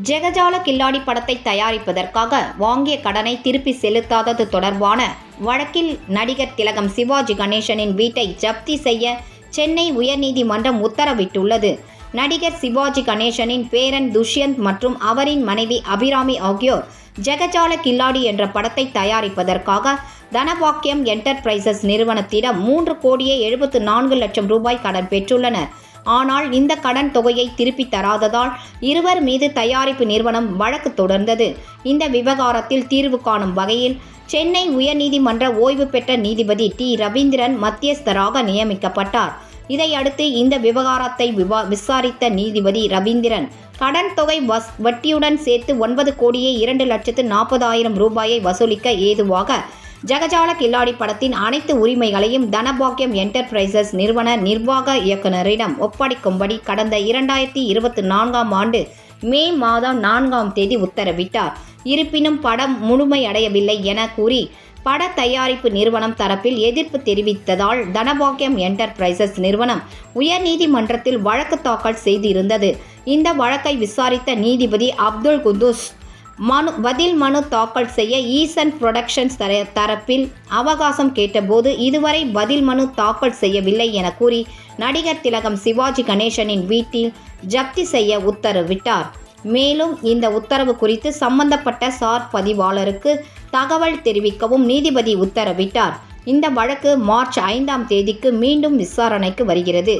ஜெகஜால கில்லாடி படத்தை தயாரிப்பதற்காக வாங்கிய கடனை திருப்பி செலுத்தாதது தொடர்பான வழக்கில் நடிகர் திலகம் சிவாஜி கணேசனின் வீட்டை ஜப்தி செய்ய சென்னை உயர்நீதிமன்றம் உத்தரவிட்டுள்ளது. நடிகர் சிவாஜி கணேசனின் பேரன் துஷ்யந்த் மற்றும் அவரின் மனைவி அபிராமி ஆகியோர் ஜெகஜால கில்லாடி என்ற படத்தை தயாரிப்பதற்காக தனபாக்கியம் என்டர்பிரைசஸ் நிறுவனத்திடம் 3,74,00,000 ரூபாய் கடன் பெற்றுள்ளனர். ஆனால் இந்த கடன் தொகையை திருப்பி தராததால் இருவர் மீது தயாரிப்பு நிறுவனம் வழக்கு தொடர்ந்தது. இந்த விவகாரத்தில் தீர்வு காணும் வகையில் சென்னை உயர்நீதிமன்ற ஓய்வு பெற்ற நீதிபதி டி. ரவீந்திரன் மத்தியஸ்தராக நியமிக்கப்பட்டார். இதையடுத்து இந்த விவகாரத்தை விசாரித்த நீதிபதி ரவீந்திரன் கடன் தொகை வட்டியுடன் சேர்த்து 9,02,40,000 ரூபாயை வசூலிக்க ஏதுவாக ஜெகஜால கில்லாடி படத்தின் அனைத்து உரிமைகளையும் தனபாக்கியம் என்டர்பிரைசஸ் நிறுவன நிர்வாக இயக்குநரிடம் ஒப்படைக்கும்படி கடந்த 2024ஆம் ஆண்டு மே மாதம் 4ஆம் தேதி உத்தரவிட்டார். இருப்பினும் படம் முழுமையடையவில்லை என கூறி பட தயாரிப்பு நிறுவனம் தரப்பில் எதிர்ப்பு தெரிவித்ததால் தனபாக்கியம் என்டர்பிரைசஸ் நிறுவனம் உயர்நீதிமன்றத்தில் வழக்கு தாக்கல் செய்திருந்தது. இந்த வழக்கை விசாரித்த நீதிபதி அப்துல் குதுஸ் பதில் மனு தாக்கல் செய்ய ஈசன் புரொடக்ஷன்ஸ் தரப்பில் அவகாசம் கேட்டபோது இதுவரை பதில் மனு தாக்கல் செய்யவில்லை என கூறி நடிகர் திலகம் சிவாஜி கணேசனின் வீட்டில் ஜப்தி செய்ய உத்தரவிட்டார். மேலும் இந்த உத்தரவு குறித்து சம்பந்தப்பட்ட சார் பதிவாளருக்கு தகவல் தெரிவிக்கவும் நீதிபதி உத்தரவிட்டார். இந்த வழக்கு மார்ச் 5ஆம் தேதிக்கு மீண்டும் விசாரணைக்கு வருகிறது.